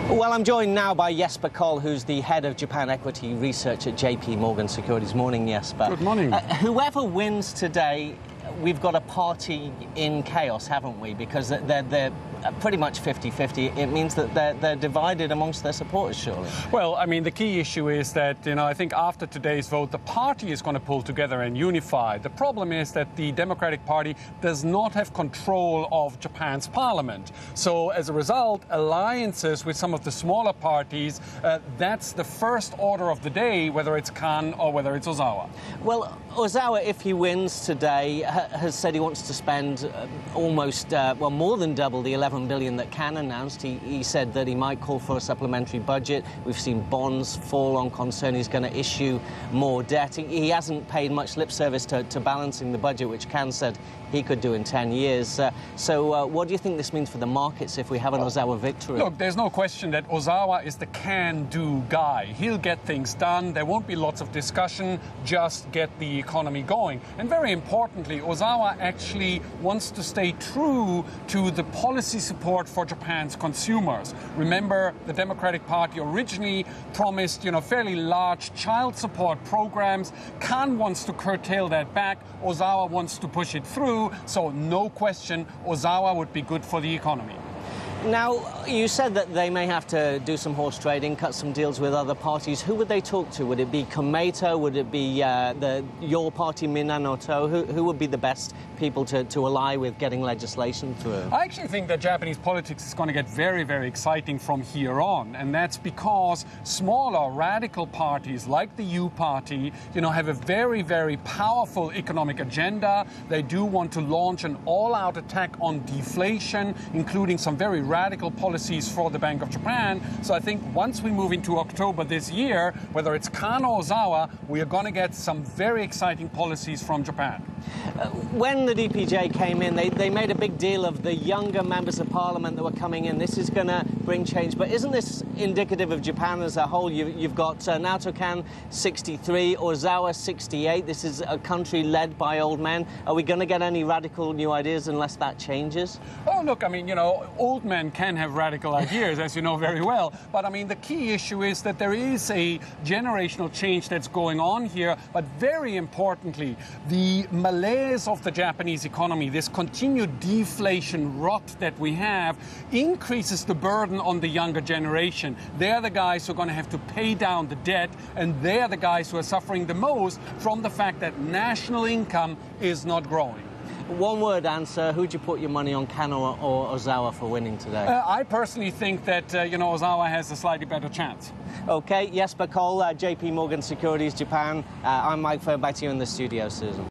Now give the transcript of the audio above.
Well, I'm joined now by Jesper Koll, who's the head of Japan equity research at JPMorgan Securities. Morning, Jesper. Good morning. Whoever wins today, we've got a party in chaos, haven't we? Because they're pretty much 50-50. It means that they're divided amongst their supporters, surely. Well, I mean, the key issue is that, I think after today's vote, the party is going to pull together and unify. The problem is that the Democratic Party does not have control of Japan's parliament. So as a result, alliances with some of the smaller parties, that's the first order of the day, whether it's Kan or whether it's Ozawa. Well, Ozawa, if he wins today, has said he wants to spend almost, more than double the 11 billion that Kan announced. He said that he might call for a supplementary budget. We've seen bonds fall on concern he's going to issue more debt. He hasn't paid much lip service to balancing the budget, which Kan said he could do in 10 years. So what do you think this means for the markets if we have an Ozawa victory? Look, there's no question that Ozawa is the can-do guy. He'll get things done. There won't be lots of discussion. Just get the economy going. And very importantly, Ozawa actually wants to stay true to the policy support for Japan's consumers. Remember, the Democratic Party originally promised, fairly large child support programs. Kan wants to curtail that back. Ozawa wants to push it through. So no question, Ozawa would be good for the economy. Now, you said that they may have to do some horse trading, cut some deals with other parties. Who would they talk to? Would it be Komeito? Would it be your party, Minamoto? Who would be the best people to ally with getting legislation through? I actually think that Japanese politics is going to get very, very exciting from here on. And that's because smaller radical parties like the U Party, have a very, very powerful economic agenda. They do want to launch an all-out attack on deflation, including some very radical policies for the Bank of Japan. So I think once we move into October this year, whether it's Kan or Ozawa, we are going to get some very exciting policies from Japan. When the DPJ came in, they made a big deal of the younger members of parliament that were coming in. This is going to bring change. But isn't this indicative of Japan as a whole? You've got Naoto Kan, 63, Ozawa, 68. This is a country led by old men. Are we going to get any radical new ideas unless that changes? Oh, look, I mean, old men can have radical ideas, as you know very well. But, I mean, the key issue is that there is a generational change that's going on here. But very importantly, the malaise of the Japanese economy, this continued deflation rot that we have, increases the burden on the younger generation. They're the guys who are going to have to pay down the debt, and they're the guys who are suffering the most from the fact that national income is not growing. One-word answer, who'd you put your money on, Kan or Ozawa, for winning today? I personally think that, Ozawa has a slightly better chance. OK, Jesper Koll, JPMorgan Securities, Japan. I'm Mike Firn, back to you in the studio, Susan.